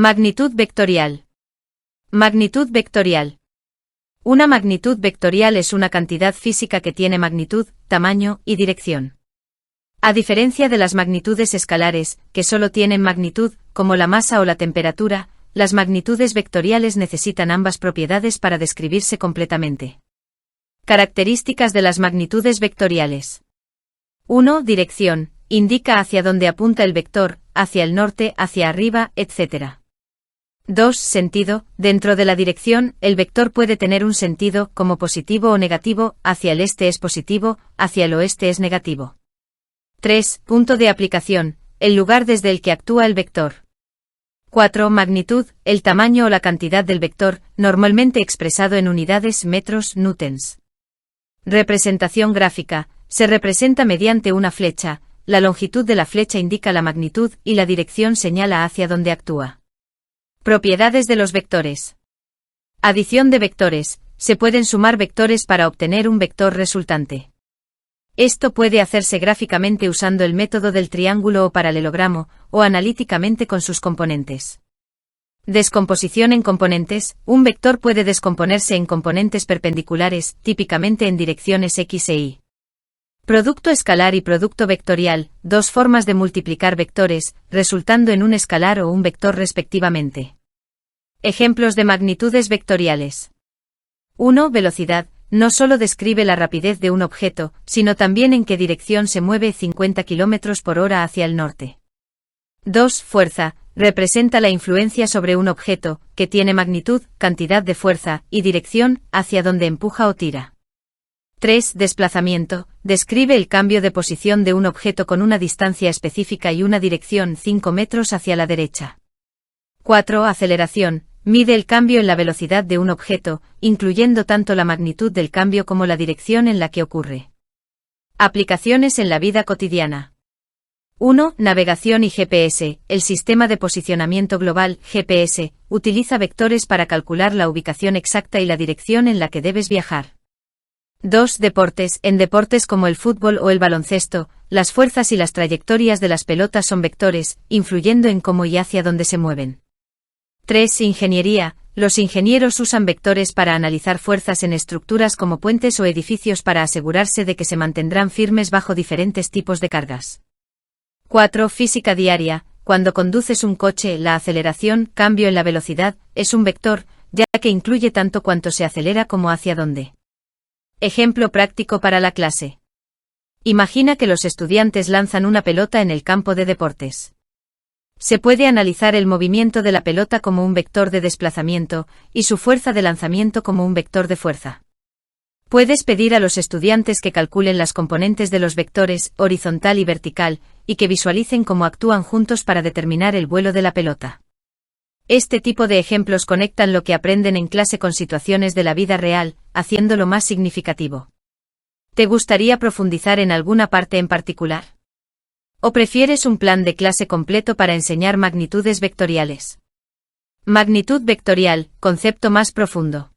Magnitud vectorial. Magnitud vectorial. Una magnitud vectorial es una cantidad física que tiene magnitud, tamaño y dirección. A diferencia de las magnitudes escalares, que solo tienen magnitud, como la masa o la temperatura, las magnitudes vectoriales necesitan ambas propiedades para describirse completamente. Características de las magnitudes vectoriales. 1. Dirección. Indica hacia dónde apunta el vector, hacia el norte, hacia arriba, etc. 2. Sentido. Dentro de la dirección, el vector puede tener un sentido, como positivo o negativo, hacia el este es positivo, hacia el oeste es negativo. 3. Punto de aplicación. El lugar desde el que actúa el vector. 4. Magnitud. El tamaño o la cantidad del vector, normalmente expresado en unidades metros, newtons. Representación gráfica. Se representa mediante una flecha. La longitud de la flecha indica la magnitud y la dirección señala hacia dónde actúa. Propiedades de los vectores. Adición de vectores. Se pueden sumar vectores para obtener un vector resultante. Esto puede hacerse gráficamente usando el método del triángulo o paralelogramo, o analíticamente con sus componentes. Descomposición en componentes. Un vector puede descomponerse en componentes perpendiculares, típicamente en direcciones x e y. Producto escalar y producto vectorial, dos formas de multiplicar vectores, resultando en un escalar o un vector respectivamente. Ejemplos de magnitudes vectoriales. 1. Velocidad. No solo describe la rapidez de un objeto, sino también en qué dirección se mueve 50 km por hora hacia el norte. 2. Fuerza. Representa la influencia sobre un objeto, que tiene magnitud, cantidad de fuerza, y dirección, hacia donde empuja o tira. 3. Desplazamiento. Describe el cambio de posición de un objeto con una distancia específica y una dirección 5 metros hacia la derecha. 4. Aceleración. Mide el cambio en la velocidad de un objeto, incluyendo tanto la magnitud del cambio como la dirección en la que ocurre. Aplicaciones en la vida cotidiana. 1. Navegación y GPS. El sistema de posicionamiento global, GPS, utiliza vectores para calcular la ubicación exacta y la dirección en la que debes viajar. 2. Deportes. En deportes como el fútbol o el baloncesto, las fuerzas y las trayectorias de las pelotas son vectores, influyendo en cómo y hacia dónde se mueven. 3. Ingeniería. Los ingenieros usan vectores para analizar fuerzas en estructuras como puentes o edificios para asegurarse de que se mantendrán firmes bajo diferentes tipos de cargas. 4. Física diaria. Cuando conduces un coche, la aceleración, cambio en la velocidad, es un vector, ya que incluye tanto cuánto se acelera como hacia dónde. Ejemplo práctico para la clase. Imagina que los estudiantes lanzan una pelota en el campo de deportes. Se puede analizar el movimiento de la pelota como un vector de desplazamiento, y su fuerza de lanzamiento como un vector de fuerza. Puedes pedir a los estudiantes que calculen las componentes de los vectores, horizontal y vertical, y que visualicen cómo actúan juntos para determinar el vuelo de la pelota. Este tipo de ejemplos conectan lo que aprenden en clase con situaciones de la vida real, haciéndolo más significativo. ¿Te gustaría profundizar en alguna parte en particular? ¿O prefieres un plan de clase completo para enseñar magnitudes vectoriales? Magnitud vectorial, concepto más profundo.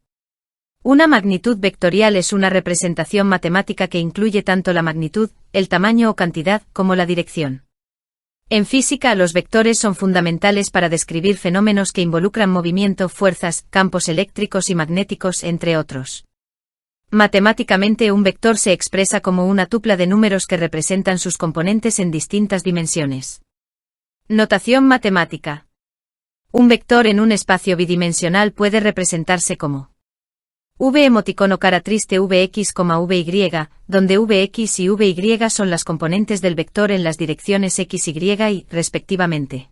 Una magnitud vectorial es una representación matemática que incluye tanto la magnitud, el tamaño o cantidad, como la dirección. En física, los vectores son fundamentales para describir fenómenos que involucran movimiento, fuerzas, campos eléctricos y magnéticos, entre otros. Matemáticamente, un vector se expresa como una tupla de números que representan sus componentes en distintas dimensiones. Notación matemática. Un vector en un espacio bidimensional puede representarse como V emoticono cara triste Vx, Vy, donde Vx y Vy son las componentes del vector en las direcciones x, y, y, respectivamente.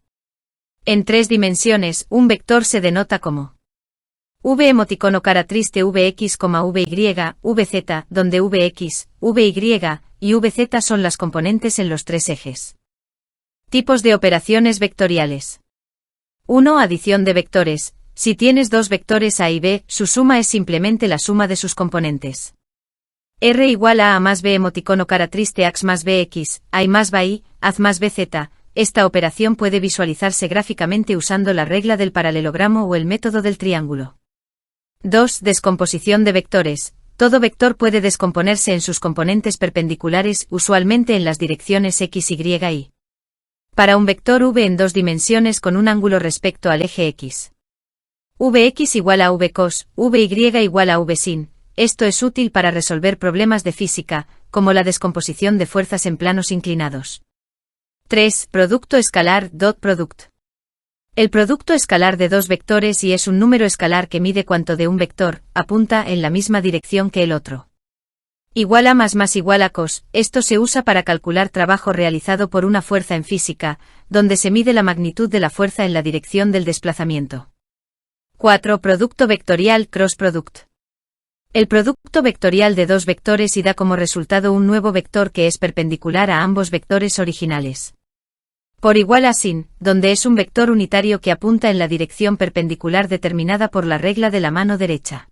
En tres dimensiones, un vector se denota como V emoticono cara triste Vx, Vy, Vz, donde Vx, Vy y Vz son las componentes en los tres ejes. Tipos de operaciones vectoriales. 1. Adición de vectores. Si tienes dos vectores A y B, su suma es simplemente la suma de sus componentes. R igual a más B emoticono cara triste ax más bx, A y más by, az más bz. Esta operación puede visualizarse gráficamente usando la regla del paralelogramo o el método del triángulo. 2. Descomposición de vectores. Todo vector puede descomponerse en sus componentes perpendiculares, usualmente en las direcciones x, y, y. Para un vector v en dos dimensiones con un ángulo respecto al eje x. Vx igual a vcos, vy igual a vsin. Esto es útil para resolver problemas de física, como la descomposición de fuerzas en planos inclinados. 3. Producto escalar. Dot product. El producto escalar de dos vectores y es un número escalar que mide cuánto de un vector apunta en la misma dirección que el otro. Igual a más igual a cos. Esto se usa para calcular trabajo realizado por una fuerza en física, donde se mide la magnitud de la fuerza en la dirección del desplazamiento. 4. Producto vectorial. Cross product. El producto vectorial de dos vectores y da como resultado un nuevo vector que es perpendicular a ambos vectores originales. Por igual a sin, donde es un vector unitario que apunta en la dirección perpendicular determinada por la regla de la mano derecha.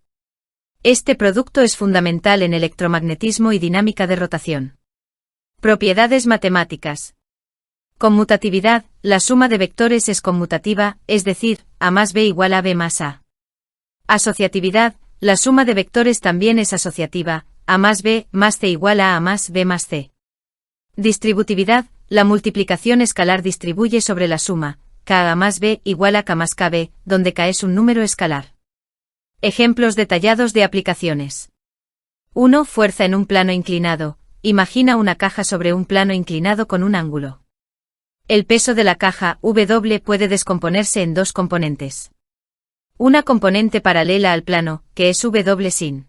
Este producto es fundamental en electromagnetismo y dinámica de rotación. Propiedades matemáticas. Conmutatividad. La suma de vectores es conmutativa, es decir, a más b igual a b más a. Asociatividad. La suma de vectores también es asociativa, a más b más c igual a más b más c. Distributividad. La multiplicación escalar distribuye sobre la suma, k a más b igual a k más kb, donde k es un número escalar. Ejemplos detallados de aplicaciones. 1. Fuerza en un plano inclinado. Imagina una caja sobre un plano inclinado con un ángulo. El peso de la caja, W, puede descomponerse en dos componentes. Una componente paralela al plano, que es W sin.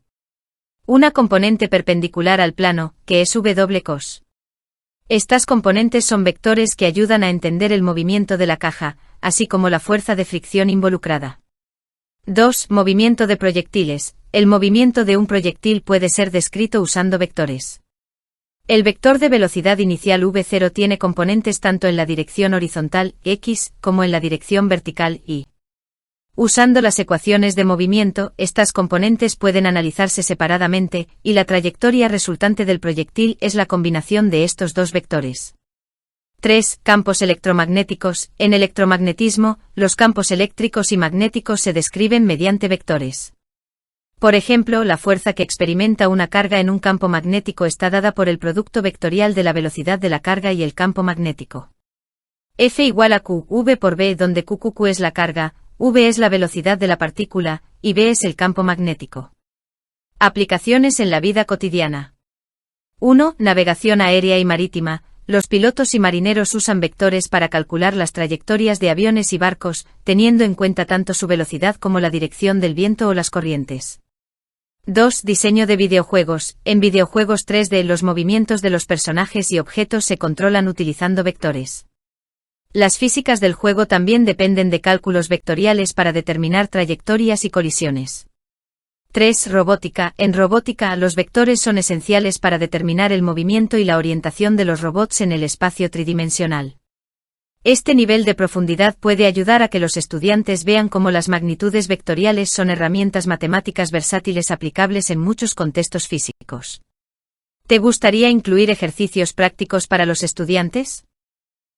Una componente perpendicular al plano, que es W cos. Estas componentes son vectores que ayudan a entender el movimiento de la caja, así como la fuerza de fricción involucrada. 2. Movimiento de proyectiles. El movimiento de un proyectil puede ser descrito usando vectores. El vector de velocidad inicial v0 tiene componentes tanto en la dirección horizontal, x, como en la dirección vertical, y. Usando las ecuaciones de movimiento, estas componentes pueden analizarse separadamente, y la trayectoria resultante del proyectil es la combinación de estos dos vectores. 3. Campos electromagnéticos. En electromagnetismo, los campos eléctricos y magnéticos se describen mediante vectores. Por ejemplo, la fuerza que experimenta una carga en un campo magnético está dada por el producto vectorial de la velocidad de la carga y el campo magnético. F igual a Q, V por B, donde Q es la carga, V es la velocidad de la partícula, y B es el campo magnético. Aplicaciones en la vida cotidiana. 1. Navegación aérea y marítima. Los pilotos y marineros usan vectores para calcular las trayectorias de aviones y barcos, teniendo en cuenta tanto su velocidad como la dirección del viento o las corrientes. 2. Diseño de videojuegos. En videojuegos 3D los movimientos de los personajes y objetos se controlan utilizando vectores. Las físicas del juego también dependen de cálculos vectoriales para determinar trayectorias y colisiones. 3. Robótica. En robótica los vectores son esenciales para determinar el movimiento y la orientación de los robots en el espacio tridimensional. Este nivel de profundidad puede ayudar a que los estudiantes vean cómo las magnitudes vectoriales son herramientas matemáticas versátiles aplicables en muchos contextos físicos. ¿Te gustaría incluir ejercicios prácticos para los estudiantes?